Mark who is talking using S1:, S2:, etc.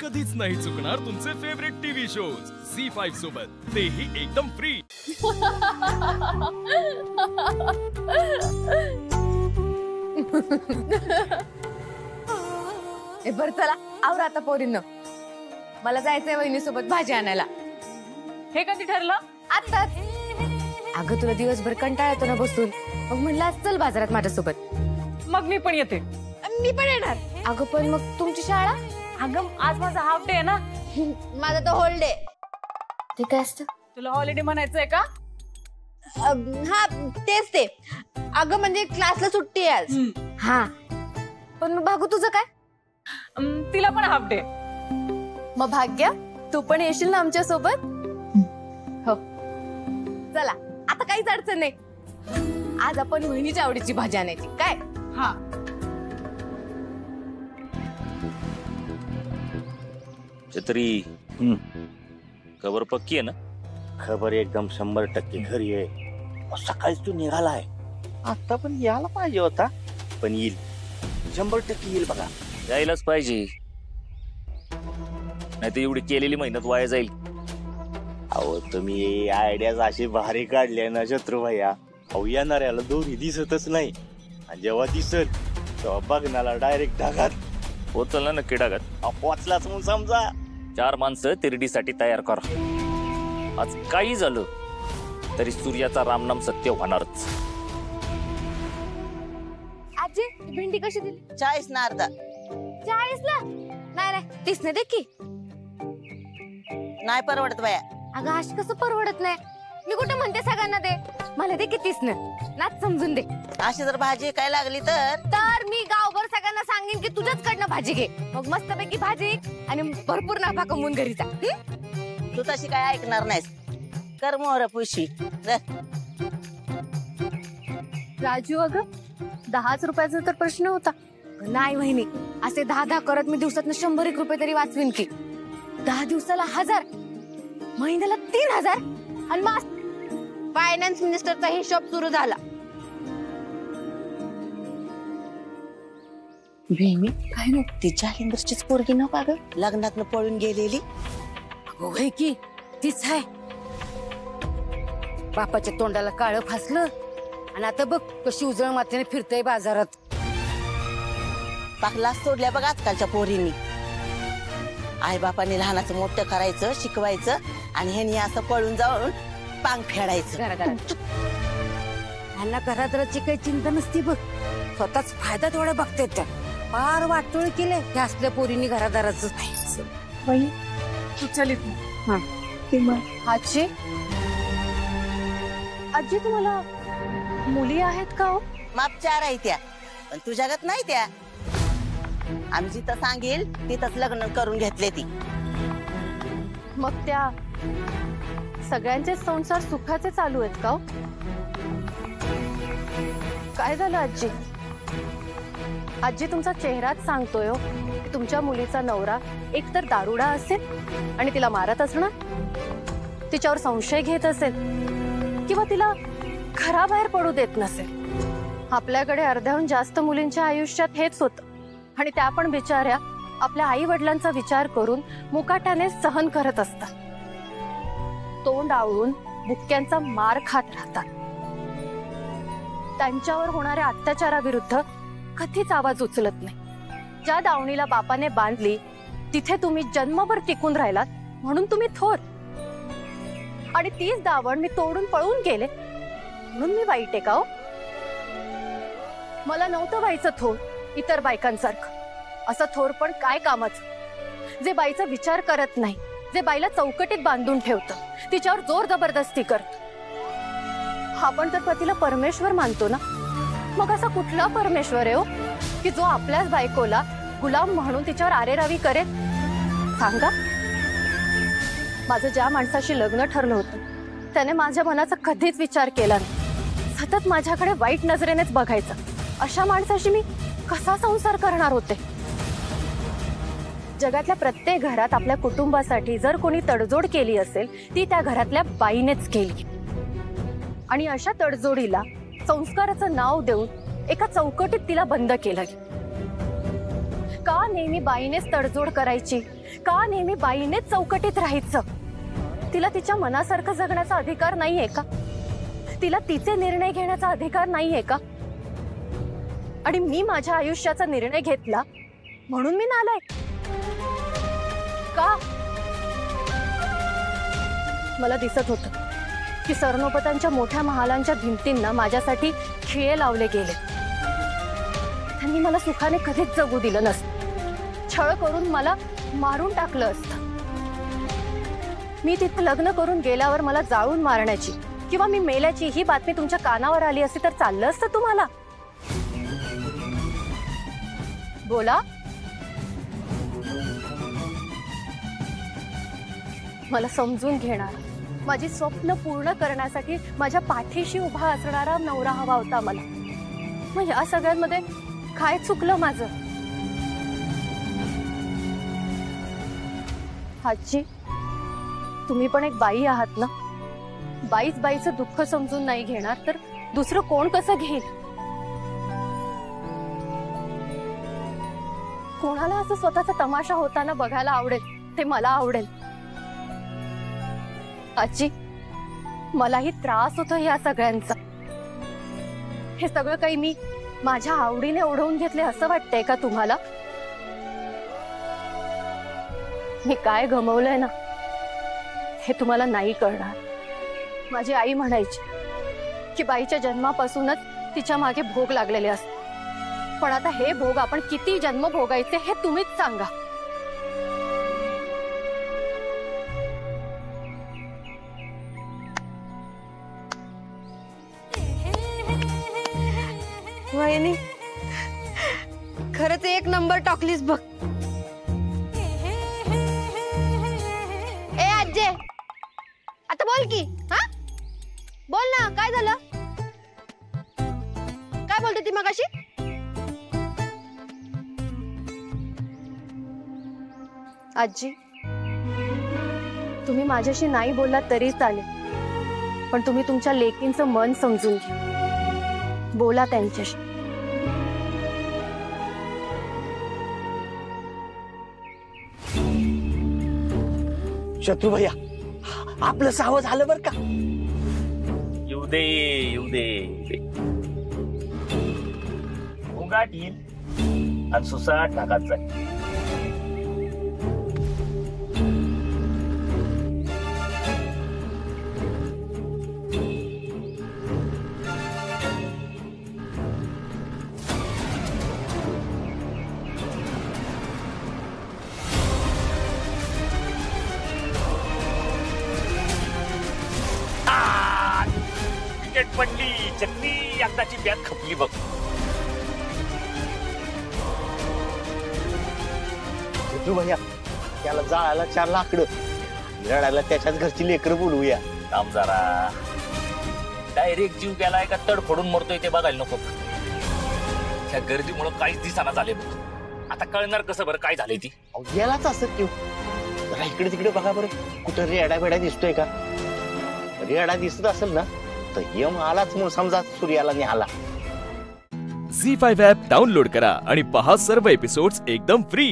S1: कधीच नाही चुकणार तुमचे फेवरेट टीव्ही शोज झी5 सोबत, तेही एकदम फ्री।
S2: बरं चला आवरा आता पोरींनो, मला जायचंय वहिनीसोबत भाजी आणायला।
S3: हे कधी ठरलं?
S2: आताच। अगं तुला दिवसभर कंटाळा येतो ना बसून, मग म्हणलं आज चल बाजारात माझ्यासोबत।
S3: मग मी पण येते।
S2: मी पण येणार। अगं पण मग तुमची शाळा?
S3: अगं आज माझा हाफ डे आहे ना।
S2: माझा तर होल डे। ते काय असतं?
S3: तुला हॉलिडे म्हणायचंय का?
S2: हा तेच ते। अगं म्हणजे क्लासला सुट्टी आहे आज। हा पण मग भागू तुझं काय?
S3: तिला पण हाफ डे।
S2: मग भाग्या तू पण येशील ना आमच्या सोबत? हो चला आता काहीच अडचण नाही। आज आपण वहिनीच्या आवडीची भाजी आणायची काय?
S3: हा
S4: छत्री खबर पक्की आहे ना?
S5: खबर एकदम 100% खरी आहे। सकाळीच तू निघालाय, आता पण यायला पाहिजे होता, पण येईल 100% येईल बघा।
S4: यायलाच पाहिजे, नाही तर एवढी केलेली मेहनत वाया जाईल।
S5: अहो तुम्ही आयडियाज अशी भारी काढल्या ना शत्रू भैया, अहो येणाऱ्याला दोन्ही दिसतच नाही, आणि जेव्हा दिसत तेव्हा बघण्याला डायरेक्ट ढगात
S4: पोचला नक्की डागात।
S5: पोचलाच म्हणून समजा।
S4: 4 माणसं तिरडीसाठी तयार कर। आज काही झालं तरी सूर्याचा रामनाम सत्य होणारच।
S2: आजी भेंडी कशी दिली?
S6: 40 ना अर्धा।
S2: 40 ला? नाही 30 ने दे की।
S6: नाही परवडत बाया।
S2: अगं अशी कसं परवडत नाही? मी कुठे म्हणते सगळ्यांना दे, मला दे की 30 ने, नाच समजून दे।
S6: अशी जर भाजी काय लागली तर
S2: मी गावभर सगळ्यांना सांगेन की तुझ्याचकडनं भाजी घे, मग मस्तपैकी भाजी आणि भरपूर नफा कमवून घरी जा।
S6: तू तशी काय ऐकणार नाहीस, कर मोहर पुशी।
S2: राजू अगं 10 रुपयाचा तर प्रश्न होता। नाही वहिनी, असे 10 करत मी दिवसात 100 रुपये तरी वाचवीन की। 10 दिवसाला 1000, महिन्याला 3000, आणि मग फायनान्स मिनिस्टरचा हिशोब सुरू झाला।
S6: भीमी काय ना ती जालिंदरचीच पोरगी न का ग, लग्नात पळून गेलेली?
S2: होय की तीच आहे। बापाच्या तोंडाला काळं फासलं आणि आता बघ कशी उजळ मातेने फिरतय बाजारात।
S6: पाकला सोडल्या बघ आजकालच्या पोरींनी। आई बापाने लहानाचं मोठं करायचं, शिकवायचं, आणि ह्यांनी असं पळून जाऊन पांग फेडायचं।
S2: ह्यांना घरादाराची काही चिंता नसती बघ, स्वतःच फायदा थोडा बघते त्या। फार वाटोळ केले त्या असल्या पोरींनी घरादाराचं।
S3: तू चलित
S2: आजी आजी तुम्हाला मुली आहेत का हो?
S6: माप 4 आहे त्या, पण तुझ्यागत नाही त्या। आम्ही जिथं सांगेल तिथंच लग्न करून घेतले ती।
S2: मग त्या सगळ्यांचे संसार सुखाचे चालू आहेत का? काय झालं आजी? आजी तुमचा चेहराच सांगतोय हो, तुमच्या मुलीचा नवरा एकतर दारुडा असेल आणि तिला मारत असणार, तिच्यावर संशय घेत असेल, किंवा तिला घराबाहेर पडू देत नसेल। आपल्याकडे अर्ध्याहून जास्त मुलींच्या आयुष्यात हेच होतं, आणि त्या पण बिचाऱ्या आपल्या आई वडिलांचा विचार करून मुकाट्याने सहन करत असतात, तोंड आवळून बुक्क्यांचा मार खात राहतात। त्यांच्यावर होणाऱ्या अत्याचाराविरुद्ध कधीच आवाज उचलत नाही। ज्या दावणीला बापाने बांधली तिथे तुम्ही जन्मभर टिकून राहिलात म्हणून तुम्ही थोर, आणि तीच दावण मी तोडून पळून गेले म्हणून मी वाईट आहे का हो? मला नव्हतं व्हायचं थोर इतर बायकांसारखं। असं थोर पण काय कामाचं, जे बाईचा विचार करत नाही, जे बाईला चौकटीत बांधून ठेवतं, तिच्यावर जोर जबरदस्ती करतं। आपण तर पतीला परमेश्वर मानतो ना, मग असा कुठला परमेश्वर आहे हो की जो आपल्याच बायकोला गुलाम म्हणून तिच्यावर आरेरावी करेल? सांगा। माझं ज्या माणसाशी लग्न ठरलं होतं त्याने माझ्या मनाचा कधीच विचार केला नाही, सतत माझ्याकडे वाईट नजरेनेच बघायचा। अशा माणसाशी मी कसा संसार करणार होते? जगातल्या प्रत्येक घरात आपल्या कुटुंबासाठी जर कोणी तडजोड केली असेल ती त्या घरातल्या बाईनेच केली, आणि अशा तडजोडीला संस्काराचं नाव देऊन एका चौकटीत तिला बंद केलं। का नेहमी बाईनेच तडजोड करायची, का नेहमी बाईनेच चौकटीत राहायचं? तिला तिच्या मनासारखं जगण्याचा अधिकार नाहीये का? तिला तिचे निर्णय घेण्याचा अधिकार नाहीये का? आणि मी माझ्या आयुष्याचा निर्णय घेतला म्हणून मी नालायक का? मला दिसत होतं की सरनोबतांच्या मोठ्या महालांच्या भिंतींना माझ्यासाठी खिळे लावले गेले. त्यांनी मला सुखाने कधीच जगू दिलं नसतं. छळ करून मला मारून टाकलं असतं. मी तिथे लग्न करून गेल्यावर मला जाळून मारण्याची किंवा मी मेल्याची ही बातमी तुमच्या कानावर आली असती तर चाललं असतं तुम्हाला? बोला. मला समजून घेणारा, माझी स्वप्न पूर्ण करण्यासाठी माझ्या पाठीशी उभा असणारा नवरा हवा होता मला. मग या सगळ्यांमध्ये काय चुकलं माझं? आजी, तुम्ही पण एक बाई आहात ना. बाईच बाईचं दुःख समजून नाही घेणार तर दुसरं कोण कसं घेईल? कोणाला असं स्वतःचा तमाशा होताना बघायला आवडेल ते मला आवडेल. आजी, मलाही त्रास होतो या सगळ्यांचा. हे सगळं काही मी माझ्या आवडीने ओढवून घेतले असं वाटतंय का तुम्हाला? मी काय गमावलंय ना हे तुम्हाला नाही कळणार. माझी आई म्हणायची की बाईच्या जन्मापासूनच तिच्या मागे भोग लागलेले असतात. पण आता हे भोग आपण किती जन्म भोगायचे हे तुम्हीच सांगा.
S7: वहिनी, खरंच एक नंबर टाकलीस बघ. ए आज्जे, आता बोल की. हा बोल ना, काय झालं? काय बोलते ती मगाशी?
S2: आजी, तुम्ही माझ्याशी नाही बोललात तरी चालेल, पण तुम्ही तुमच्या लेकींचं मन समजून घ्या. बोला त्यांच्याशी.
S5: शत्रू भैया, आपलं सावध झालं बर का?
S4: येऊ दे येऊ दे. उगाट येईल आणि सुसाट टाकात जाईल. पडली चटणी, एकदाची बॅग खपली बघ.
S5: शत्रू भैया, त्याला जाळायला 4 लाकडं, रडायला त्याच्याच घरची लेकरं बोलवूया.
S4: थांब जरा. डायरेक्ट जीव गेलाय का तड फोडून मरतोय ते बघायला नको. त्या गर्दीमुळे काहीच दिसाना झाले बघ. आता कळणार कसं बरं काय झालंय ती?
S5: गेलाच असत किंवा जरा इकडे तिकडे बघा बरं, कुठं रेडा बेडा दिसतोय का? रेडा दिसत असेल ना तर यम आलाच म्हणून समजा सूर्याला निघाला.
S1: झी5 ॲप डाउनलोड करा आणि पहा सर्व एपिसोड्स एकदम फ्री.